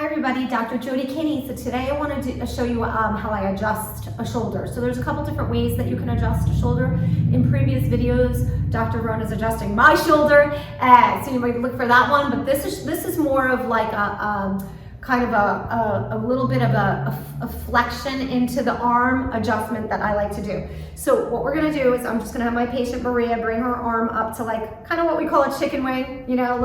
everybody, Dr. Jody Kinney. So today I wanted to show you how I adjust a shoulder. So there's a couple different ways that you can adjust a shoulder. In previous videos, Dr. Rona's adjusting my shoulder, so you might look for that one. But this is more of like a kind of a little bit of a flexion into the arm adjustment that I like to do. So what we're gonna do is I'm just gonna have my patient Maria bring her arm up to like kind of what we call a chicken wing, you know, a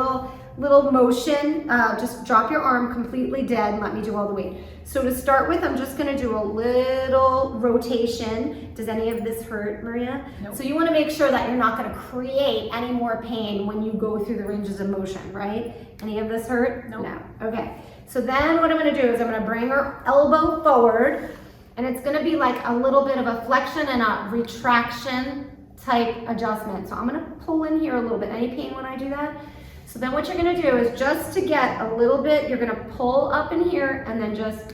little motion. Just drop your arm completely dead and let me do all the weight. So to start with, I'm just gonna do a little rotation. Does any of this hurt, Maria? Nope. So you wanna make sure that you're not gonna create any more pain when you go through the ranges of motion, right? Any of this hurt? Nope. No, okay. So then what I'm gonna do is I'm gonna bring her elbow forward, and it's gonna be like a little bit of a flexion and a retraction type adjustment. So I'm gonna pull in here a little bit. Any pain when I do that? So then what you're gonna do is just to get a little bit, you're gonna pull up in here and then just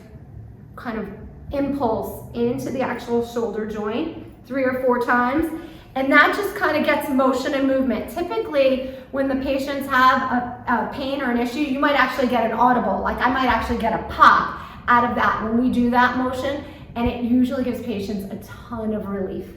kind of impulse into the actual shoulder joint 3 or 4 times. And that just kind of gets motion and movement. Typically, when the patients have a pain or an issue, you might actually get an audible. Like I might actually get a pop out of that when we do that motion, and it usually gives patients a ton of relief.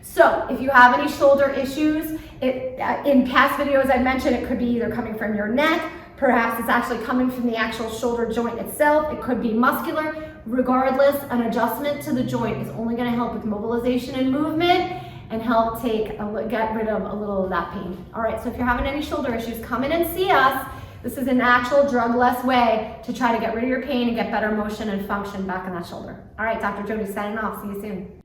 So if you have any shoulder issues, in past videos I mentioned it could be either coming from your neck, perhaps it's actually coming from the actual shoulder joint itself, it could be muscular. Regardless, an adjustment to the joint is only going to help with mobilization and movement and help get rid of a little of that pain. All right, so if you're having any shoulder issues, come in and see us. This is a natural, drug-less way to try to get rid of your pain and get better motion and function back in that shoulder. All right, Dr. Jody signing off. See you soon.